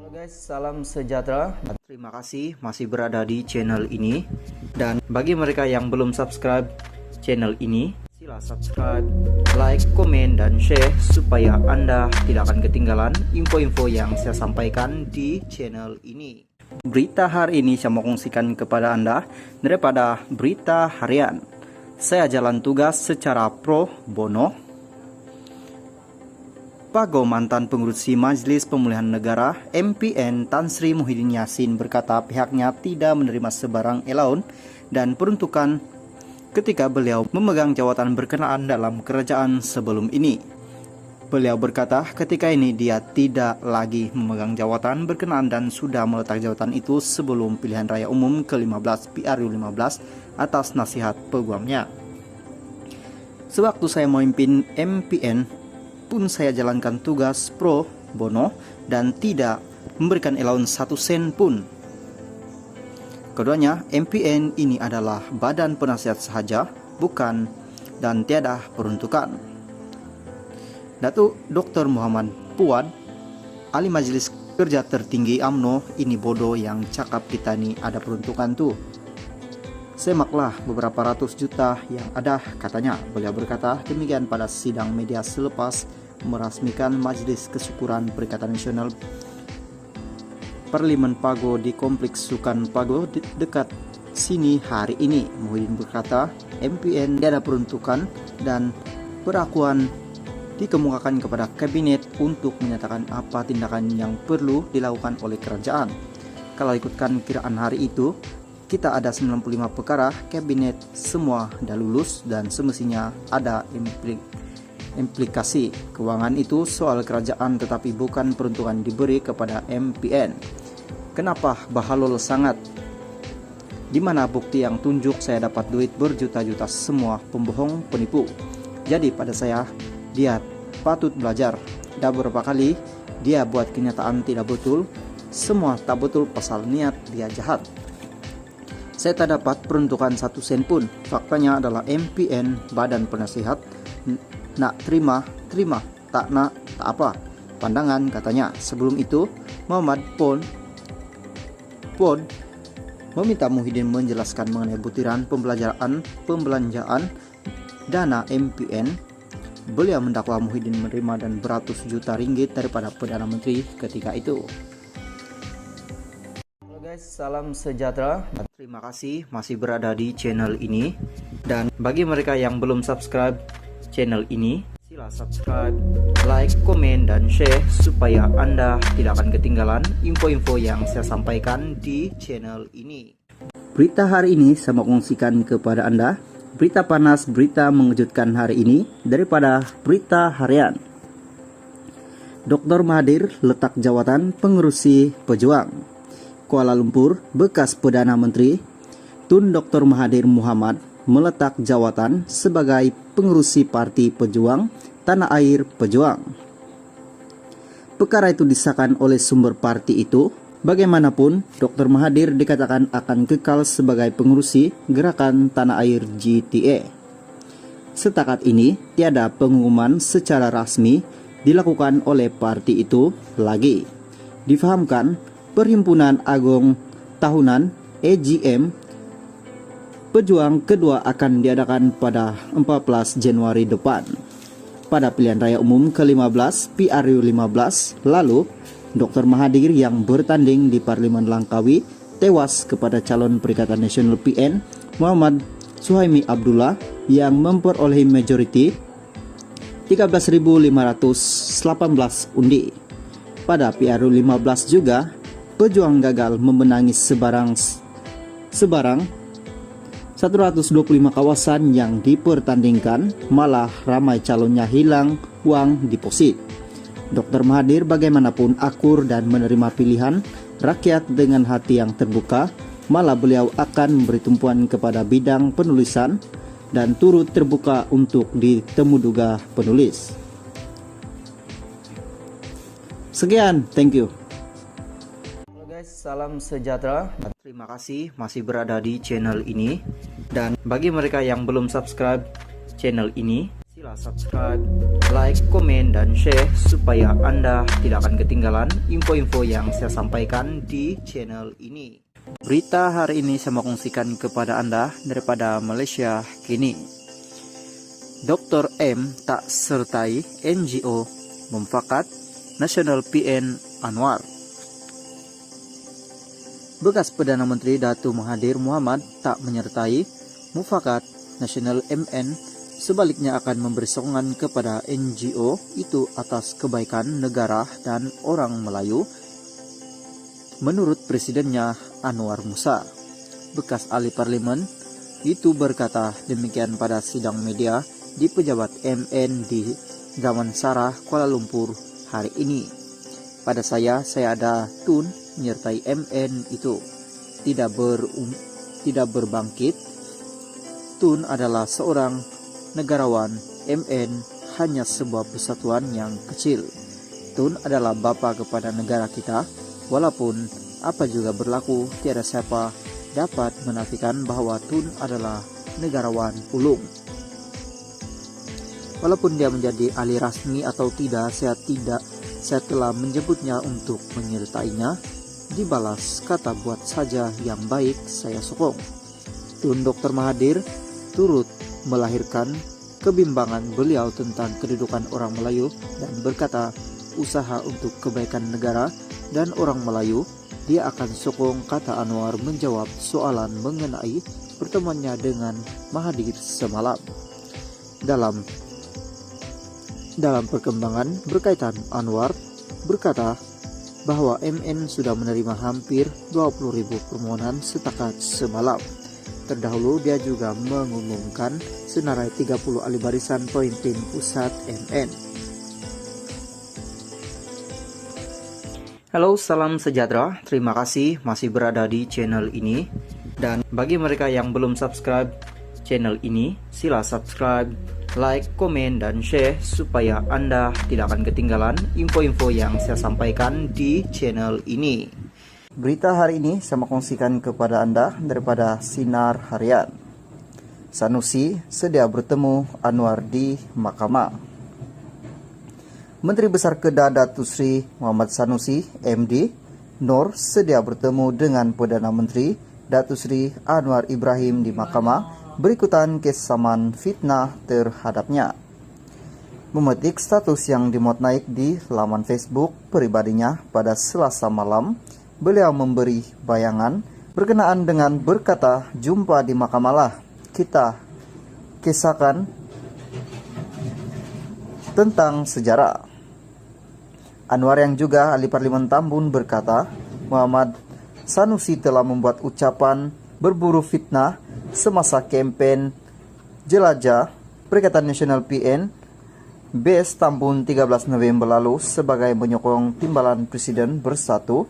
Halo guys, salam sejahtera. Terima kasih masih berada di channel ini. Dan bagi mereka yang belum subscribe channel ini, sila subscribe, like, komen, dan share supaya Anda tidak akan ketinggalan info-info yang saya sampaikan di channel ini. Berita hari ini saya mau kongsikan kepada Anda daripada berita harian. Saya jalan tugas secara pro bono. Pago mantan pengurusi Majelis Pemulihan Negara MPN Tan Sri Muhyiddin Yassin berkata pihaknya tidak menerima sebarang allowance dan peruntukan ketika beliau memegang jawatan berkenaan dalam kerajaan sebelum ini. Beliau berkata ketika ini dia tidak lagi memegang jawatan berkenaan dan sudah meletak jawatan itu sebelum pilihan raya umum ke-15 PRU15 atas nasihat peguamnya. Sewaktu saya memimpin MPN pun saya jalankan tugas pro bono dan tidak memberikan allowance 1 sen pun. Keduanya, MPN ini adalah badan penasihat sahaja, bukan dan tiada peruntukan. Datuk Dr. Muhammad Puad, ahli Majelis Kerja Tertinggi UMNO, ini bodoh yang cakap kita ni ada peruntukan tuh. Semaklah beberapa ratus juta yang ada, katanya. Beliau berkata demikian pada sidang media selepas merasmikan Majelis Kesyukuran Perikatan Nasional Parlimen Pago di Kompleks Sukan Pago dekat sini hari ini. Muhyiddin berkata MPN tidak ada peruntukan dan perakuan dikemukakan kepada kabinet untuk menyatakan apa tindakan yang perlu dilakukan oleh kerajaan. Kalau ikutkan kiraan hari itu, kita ada 95 perkara kabinet, semua dah lulus dan semestinya ada implikasi keuangan itu soal kerajaan tetapi bukan peruntukan diberi kepada MPN. Kenapa bahalol sangat? Di mana bukti yang tunjuk saya dapat duit berjuta-juta? Semua pembohong, penipu. Jadi pada saya, dia patut belajar. Dah beberapa kali dia buat kenyataan tidak betul. Semua tak betul pasal niat dia jahat. Saya tak dapat peruntukan 1 sen pun. Faktanya adalah MPN, badan penasihat, nak terima, tak nak, tak apa. Pandangan, katanya. Sebelum itu, Muhammad Pod meminta Muhyiddin menjelaskan mengenai butiran pembelanjaan dana MPN. Beliau mendakwa Muhyiddin menerima dan beratus juta ringgit daripada Perdana Menteri ketika itu. Halo guys, salam sejahtera. Terima kasih masih berada di channel ini. Dan bagi mereka yang belum subscribe channel ini, sila subscribe, like, komen, dan share supaya Anda tidak akan ketinggalan info-info yang saya sampaikan di channel ini. Berita hari ini saya mau kongsikan kepada Anda berita panas, berita mengejutkan hari ini daripada berita harian. Dr. Mahathir letak jawatan pengurusi pejuang. Kuala Lumpur, bekas Perdana Menteri Tun Dr. Mahathir Mohamad meletak jawatan sebagai pengurusi Parti Pejuang Tanah Air Pejuang. Perkara itu disahkan oleh sumber parti itu. Bagaimanapun, Dr. Mahathir dikatakan akan kekal sebagai pengurusi Gerakan Tanah Air GTA. Setakat ini, tiada pengumuman secara rasmi dilakukan oleh parti itu lagi. Difahamkan, Perhimpunan Agung Tahunan AGM Pejuang kedua akan diadakan pada 14 Januari depan. Pada pilihan raya umum ke-15 PRU15 lalu, Dr. Mahathir yang bertanding di Parlimen Langkawi tewas kepada calon Perikatan Nasional PN Muhammad Suhaimi Abdullah yang memperoleh majoriti 13.518 undi. Pada PRU15 juga, pejuang gagal memenangi sebarang 125 kawasan yang dipertandingkan, malah ramai calonnya hilang uang deposit. Dr. Mahathir bagaimanapun akur dan menerima pilihan rakyat dengan hati yang terbuka, malah beliau akan memberi tumpuan kepada bidang penulisan dan turut terbuka untuk ditemuduga penulis. Sekian, thank you. Halo guys, salam sejahtera. Terima kasih masih berada di channel ini. Dan bagi mereka yang belum subscribe channel ini, sila Sila subscribe, like, komen, dan share supaya Anda tidak akan ketinggalan info-info yang saya sampaikan di channel ini. Berita hari ini saya mau kongsikan kepada Anda daripada Malaysia kini. Dr. M tak sertai NGO memfakat Nasional PN Anwar. Bekas Perdana Menteri Datuk Mahathir Mohamad tak menyertai mufakat Nasional MN, sebaliknya akan memberi sokongan kepada NGO itu atas kebaikan negara dan orang Melayu. Menurut presidennya Anwar Musa, bekas ahli parlimen itu berkata demikian pada sidang media di pejabat MN di Damansara, Kuala Lumpur hari ini. Pada saya ada Tun menyertai MN itu tidak berbangkit. Tun adalah seorang negarawan, MN hanya sebuah persatuan yang kecil. Tun adalah bapa kepada negara kita. Walaupun apa juga berlaku, tiada siapa dapat menafikan bahwa Tun adalah negarawan ulung. Walaupun dia menjadi ahli rasmi atau tidak, saya telah menyebutnya untuk menyertainya. Dibalas kata buat saja yang baik, saya sokong. Tun Dr. Mahathir turut melahirkan kebimbangan beliau tentang kedudukan orang Melayu dan berkata usaha untuk kebaikan negara dan orang Melayu dia akan sokong, kata Anwar menjawab soalan mengenai pertemuannya dengan Mahathir semalam. Dalam perkembangan berkaitan, Anwar berkata bahwa MN sudah menerima hampir 20.000 permohonan setakat semalam. Terdahulu dia juga mengumumkan senarai 30 ahli barisan pemimpin pusat MN. Halo, salam sejahtera. Terima kasih masih berada di channel ini. Dan bagi mereka yang belum subscribe channel ini, sila subscribe, like, komen, dan share supaya Anda tidak akan ketinggalan info-info yang saya sampaikan di channel ini. Berita hari ini saya mau kongsikan kepada Anda daripada Sinar Harian. Sanusi sedia bertemu Anwar di Mahkamah. Menteri Besar Kedah Datuk Seri Muhammad Sanusi MD Nor sedia bertemu dengan Perdana Menteri Datuk Seri Anwar Ibrahim di Mahkamah berikutan kes saman fitnah terhadapnya. Memetik status yang dimuat naik di laman Facebook pribadinya pada Selasa malam, beliau memberi bayangan berkenaan dengan berkata, jumpa di mahkamah lah, kita kisahkan tentang sejarah. Anwar yang juga ahli parlimen Tambun berkata, Muhammad Sanusi telah membuat ucapan berburu fitnah semasa kempen jelajah Perikatan Nasional PN BS Tambun 13 November lalu sebagai menyokong timbalan Presiden Bersatu